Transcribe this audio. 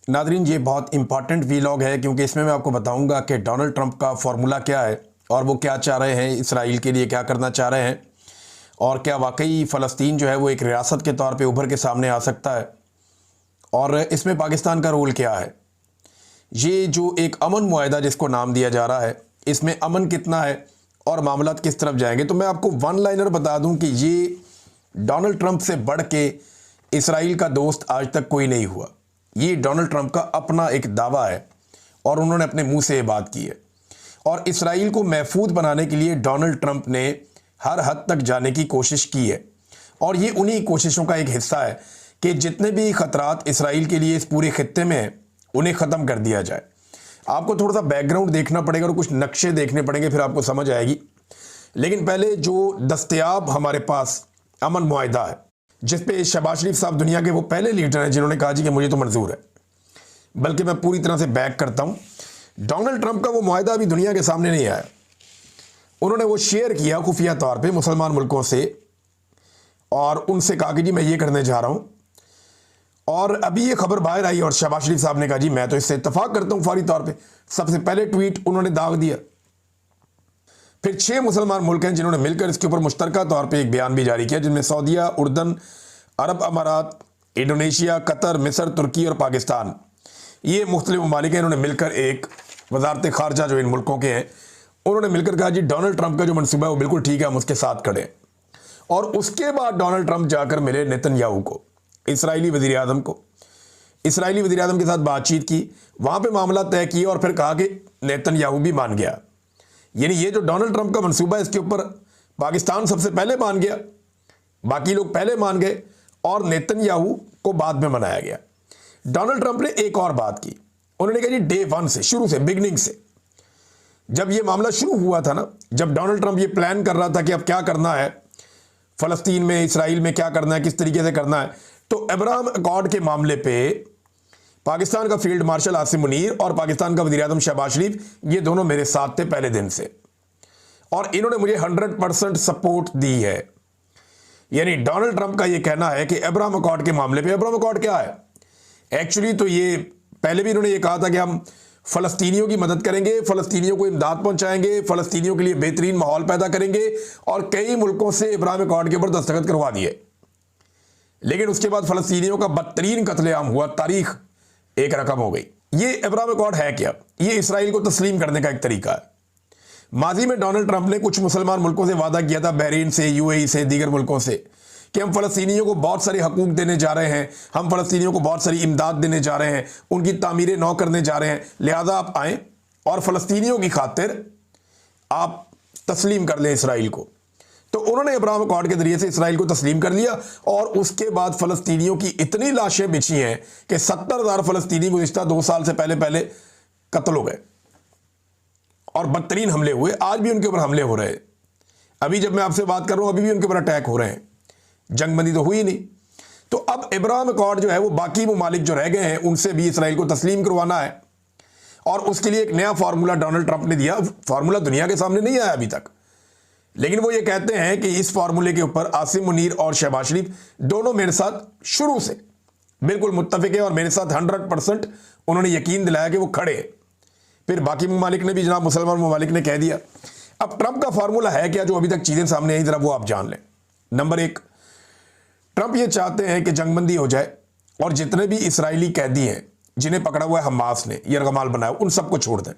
Nadreen, ये बहुत important vlog है क्योंकि इसमें मैं आपको बताऊंगा कि डोनाल्ड ट्रंप का फॉर्मूला क्या है और वो क्या चाह रहे हैं, इसराइल के लिए क्या करना चाह रहे हैं और क्या वाकई फ़लस्तीन जो है वो एक रियासत के तौर पे उभर के सामने आ सकता है और इसमें पाकिस्तान का रोल क्या है। ये जो एक अमन मुआहदा जिसको नाम दिया जा रहा है, इसमें अमन कितना है और मामलात किस तरफ जाएंगे। तो मैं आपको वन लाइनर बता दूं कि ये डोनाल्ड ट्रंप से बढ़ के इसराइल का दोस्त आज तक कोई नहीं हुआ। ये डोनाल्ड ट्रंप का अपना एक दावा है और उन्होंने अपने मुंह से ये बात की है और इसराइल को महफूज बनाने के लिए डोनाल्ड ट्रंप ने हर हद तक जाने की कोशिश की है और ये उन्हीं कोशिशों का एक हिस्सा है कि जितने भी खतरात इसराइल के लिए इस पूरे खित्ते में हैं उन्हें ख़त्म कर दिया जाए। आपको थोड़ा सा बैकग्राउंड देखना पड़ेगा और कुछ नक्शे देखने पड़ेंगे, फिर आपको समझ आएगी। लेकिन पहले जो दस्तयाब हमारे पास अमन मुआहदा है जिस पे शहबाज शरीफ साहब दुनिया के वो पहले लीडर हैं जिन्होंने कहा जी कि मुझे तो मंजूर है, बल्कि मैं पूरी तरह से बैक करता हूं। डोनाल्ड ट्रंप का वो मुआहदा अभी दुनिया के सामने नहीं आया। उन्होंने वो शेयर किया खुफिया तौर पे मुसलमान मुल्कों से और उनसे कहा कि जी मैं ये करने जा रहा हूं और अभी ये खबर बाहर आई और शहबाज शरीफ साहब ने कहा जी मैं तो इससे इत्तफाक करता हूं फौरी तौर पे। सबसे पहले ट्वीट उन्होंने दाग दिया। फिर 6 मुसलमान मुल्क हैं जिन्होंने मिलकर इसके ऊपर मुश्तरका तौर पे एक बयान भी जारी किया, जिनमें सऊदीया, उर्दन, अरब अमारात, इंडोनेशिया, कतर, मिस्र, तुर्की और पाकिस्तान। ये मुख्तलिफ ममालिक हैं। इन्होंने मिलकर एक वजारत खारजा जो इन मुल्कों के हैं उन्होंने मिलकर कहा जी डोनाल्ड ट्रंप का जो मनसूबा है वो बिल्कुल ठीक है, हम उसके साथ खड़े हैं। और उसके बाद डोनाल्ड ट्रंप जाकर मिले नेतन्याहू को, इसराइली वज़ीर आज़म को, इसराइली वज़ीर आज़म के साथ बातचीत की, वहाँ पर मामला तय किया और फिर कहा कि नेतन्याहू भी मान गया। यानी ये जो डोनाल्ड ट्रंप का मंसूबा है इसके ऊपर पाकिस्तान सबसे पहले मान गया, बाकी लोग पहले मान गए और नेतन्याहू को बाद में मनाया गया। डोनाल्ड ट्रंप ने एक और बात की, उन्होंने कहा जी डे 1 से, शुरू से, बिगनिंग से, जब ये मामला शुरू हुआ था ना, जब डोनाल्ड ट्रंप ये प्लान कर रहा था कि अब क्या करना है फ़लस्तीन में, इसराइल में क्या करना है, किस तरीके से करना है, तो अब्राहम अकॉर्ड के मामले पे पाकिस्तान का फील्ड मार्शल आसिम मुनीर और पाकिस्तान का वज़ीर आज़म शहबाज शरीफ, ये दोनों मेरे साथ थे पहले दिन से और इन्होंने मुझे 100% सपोर्ट दी है। यानी डोनाल्ड ट्रंप का ये कहना है कि अब्राहम अकॉर्ड के मामले पे, अब्राहम अकॉर्ड क्या है एक्चुअली, तो ये पहले भी इन्होंने ये कहा था कि हम फ़लस्तीनियों की मदद करेंगे, फ़लस्तीनियों को इमदाद पहुंचाएंगे, फ़लस्तीनियों के लिए बेहतरीन माहौल पैदा करेंगे और कई मुल्कों से अब्राहम अकॉर्ड के ऊपर दस्तखत करवा दिए। लेकिन उसके बाद फ़लस्तीनियों का बदतरीन कत्लेआम हुआ, तारीख एक रकम हो गई। ये अब्राहम अकॉर्ड है क्या? ये इसराइल को तस्लीम करने का एक तरीका है। माजी में डोनाल्ड ट्रंप ने कुछ मुसलमान मुल्कों से वादा किया था, बहरीन से, यूएई से, दीगर मुल्कों से, कि हम फ़लस्तीनियों को बहुत सारे हकूक देने जा रहे हैं, हम फ़लस्तीनियों को बहुत सारी इमदाद देने जा रहे हैं, उनकी तामीरें नौ करने जा रहे हैं, लिहाजा आप आएँ और फ़लस्तीनियों की खातिर आप तस्लीम कर लें इसराइल को। तो उन्होंने अब्राहम अकॉर्ड के जरिए से इसराइल को तस्लीम कर लिया और उसके बाद फ़लस्तीनियों की इतनी लाशें बिछी हैं कि 70,000 फ़लस्तीनी गुज़िश्ता 2 साल से पहले कत्ल हो गए और बदतरीन हमले हुए। आज भी उनके ऊपर हमले हो रहे हैं। अभी जब मैं आपसे बात कर रहा हूं अभी भी उनके ऊपर अटैक हो रहे हैं। जंगबंदी तो हुई नहीं। तो अब अब्राहम अकॉर्ड जो है वो बाकी ममालिक जो रह गए हैं उनसे भी इसराइल को तस्लीम करवाना है और उसके लिए एक नया फार्मूला डोनाल्ड ट्रंप ने दिया। फार्मूला दुनिया के सामने नहीं आया अभी तक, लेकिन वो ये कहते हैं कि इस फार्मूले के ऊपर आसिम मुनीर और शहबाज शरीफ दोनों मेरे साथ शुरू से बिल्कुल मुत्तफिक है और मेरे साथ 100% उन्होंने यकीन दिलाया कि वो खड़े हैं। फिर बाकी ममालिक ने भी, जनाब मुसलमान ममालिक ने कह दिया। अब ट्रंप का फार्मूला है क्या जो अभी तक चीज़ें सामने आई, जरा वो आप जान लें। नंबर 1, ट्रंप ये चाहते हैं कि जंगबंदी हो जाए और जितने भी इसराइली कैदी हैं जिन्हें पकड़ा हुआ है हमास ने, यरगमाल बनाया, उन सबको छोड़ दें।